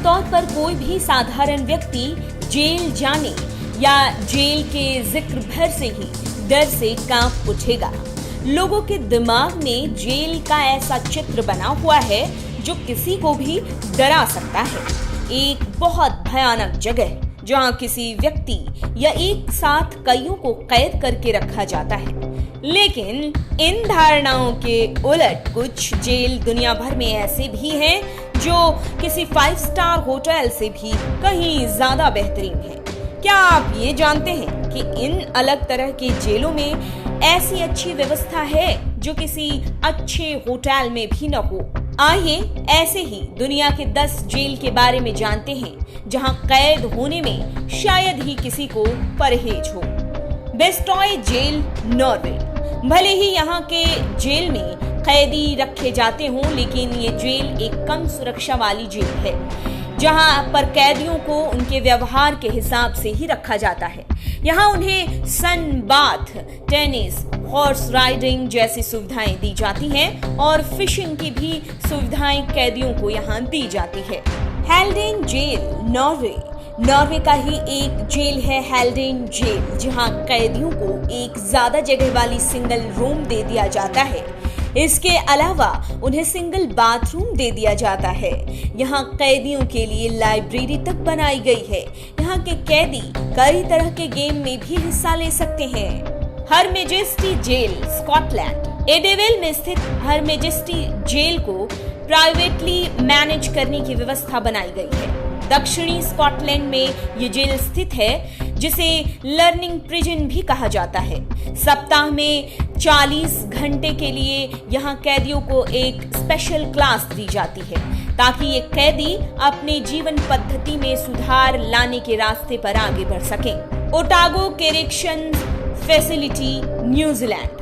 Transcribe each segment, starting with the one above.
आमतौर पर कोई भी साधारण व्यक्ति जेल जाने या जेल के जिक्र भर से ही डर से कांप उठेगा। लोगों के दिमाग में जेल का ऐसा चित्र बना हुआ है जो किसी को भी डरा सकता है। एक बहुत भयानक जगह जहां किसी व्यक्ति या एक साथ कईयों को कैद करके रखा जाता है। लेकिन इन धारणाओं के उलट कुछ जेल दुनिया भर में ऐसे भी हैं जो किसी 5 स्टार होटल से भी कहीं ज्यादा बेहतरीन है। क्या आप ये जानते हैं कि इन अलग तरह के जेलों में ऐसी अच्छी व्यवस्था है जो किसी अच्छे होटल में भी न हो? आइए ऐसे ही दुनिया के 10 जेल के बारे में जानते हैं जहां कैद होने में शायद ही किसी को परहेज हो। बेस्टॉय जेल, नॉर्वे। भले ही यहाँ के जेल में कैदी रखे जाते हों, लेकिन ये जेल एक कम सुरक्षा वाली जेल है जहां पर कैदियों को उनके व्यवहार के हिसाब से ही रखा जाता है। यहाँ उन्हें sun bath, tennis, horse riding जैसी सुविधाएं दी जाती हैं और फिशिंग की भी सुविधाएं कैदियों को यहाँ दी जाती है। हेल्डेन जेल, नॉर्वे। नॉर्वे का ही एक जेल है हेल्डेन जेल, जहां कैदियों को एक ज्यादा जगह वाली सिंगल रूम दे दिया जाता है। इसके अलावा उन्हें सिंगल बाथरूम दे दिया जाता है। यहाँ कैदियों के लिए लाइब्रेरी तक बनाई गई है। यहाँ के कैदी कई तरह के गेम में भी हिस्सा ले सकते हैं। हर मेजेस्टी जेल, स्कॉटलैंड। एडेविल में स्थित हर मेजेस्टी जेल को प्राइवेटली मैनेज करने की व्यवस्था बनाई गई है। दक्षिणी स्कॉटलैंड में ये जेल स्थित है, जिसे लर्निंग प्रिजन भी कहा जाता है। सप्ताह में 40 घंटे के लिए यहाँ कैदियों को एक स्पेशल क्लास दी जाती है ताकि ये कैदी अपने जीवन पद्धति में सुधार लाने के रास्ते पर आगे बढ़ सकें। Otago correction facility, New Zealand.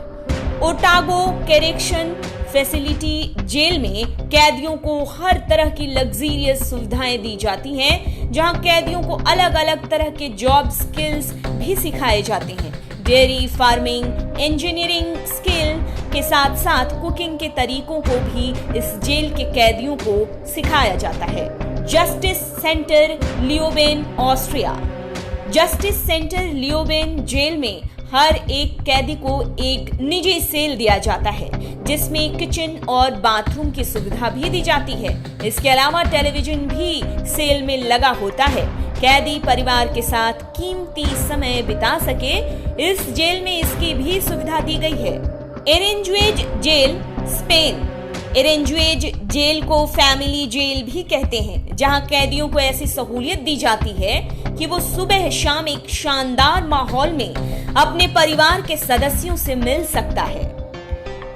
Otago correction facility jail में कैदियों को हर तरह की लग्जरियस सुविधाएं दी जाती हैं, जहां कैदियों को अलग अलग तरह के जॉब स्किल्स भी सिखाए जाते हैं। डेयरी फार्मिंग, इंजीनियरिंग स्किल के साथ साथ कुकिंग के तरीकों को भी इस जेल के कैदियों को सिखाया जाता है। Justice Centre, Leoben, Austria. Justice Centre Leoben jail में हर एक कैदी को एक निजी सेल दिया जाता है, जिसमें किचन और बाथरूम की सुविधा भी दी जाती है। इसके अलावा टेलीविजन भी सेल में लगा होता है। कैदी परिवार के साथ कीमती समय बिता सके, इस जेल में इसकी भी सुविधा दी गई है। एरेंजुएज जेल, स्पेन। एरेंजुएज जेल को फैमिली जेल भी कहते हैं, जहां कैदियों को ऐसी सहूलियत दी जाती है कि वो सुबह शाम एक शानदार माहौल में अपने परिवार के सदस्यों से मिल सकता है।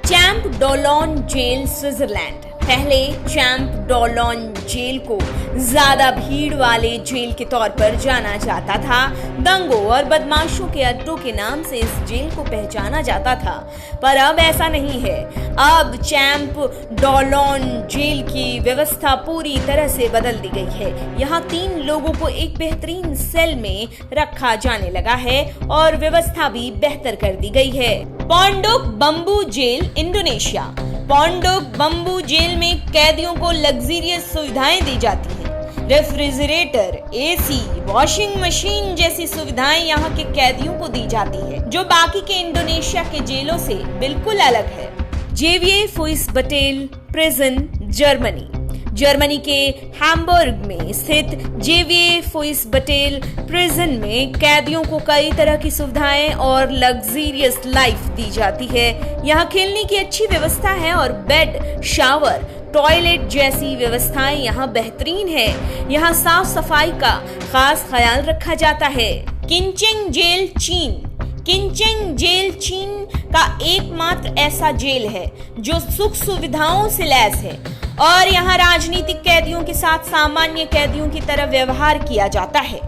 Champ Dollon jail, Switzerland. पहले चैम्प डोलोन जेल को ज्यादा भीड़ वाले जेल के तौर पर जाना जाता था। दंगों और बदमाशों के अड्डों के नाम से इस जेल को पहचाना जाता था, पर अब ऐसा नहीं है। अब चैम्प डोलोन जेल की व्यवस्था पूरी तरह से बदल दी गई है। यहाँ 3 लोगों को एक बेहतरीन सेल में रखा जाने लगा है और व्यवस्था भी बेहतर कर दी गई है। Pondok Bambu jail, Indonesia. Pondok Bambu jail में कैदियों को लग्जरियस सुविधाएं दी जाती हैं। रेफ्रिजरेटर, एसी, वॉशिंग मशीन जैसी सुविधाएं यहाँ के कैदियों को दी जाती है, जो बाकी के इंडोनेशिया के जेलों से बिल्कुल अलग है। Xavier Fuhlsbuttel prison, Germany. Germany के हैम्बर्ग में स्थित जेवियर फुइसबटेल प्रिजन में कैदियों को कई तरह की सुविधाएं और लग्जरियस लाइफ दी जाती है। यहाँ खेलने की अच्छी व्यवस्था है और बेड, शावर, टॉयलेट जैसी व्यवस्थाएं यहाँ बेहतरीन है। यहाँ साफ सफाई का खास ख्याल रखा जाता है। किंचेंग जेल, चीन। किंचेंग जेल चीन का एकमात्र ऐसा जेल है जो सुख सुविधाओं से लैस है और यहाँ राजनीतिक कैदियों के साथ सामान्य कैदियों की तरह व्यवहार किया जाता है।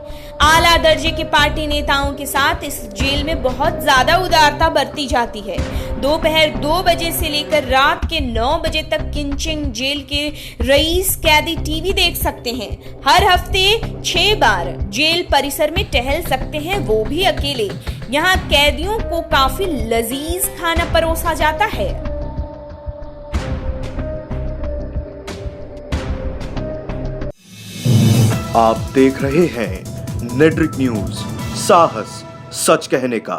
आला दर्जे के पार्टी नेताओं के साथ इस जेल में बहुत ज्यादा उदारता बरती जाती है। दोपहर 2 बजे से लेकर रात के 9 बजे तक किंचेंग जेल के रईस कैदी टीवी देख सकते हैं। हर हफ्ते 6 बार जेल परिसर में टहल सकते हैं, वो भी अकेले। यहाँ कैदियों को काफी लजीज खाना परोसा जाता है। आप देख रहे हैं नेड्रिक न्यूज, साहस सच कहने का।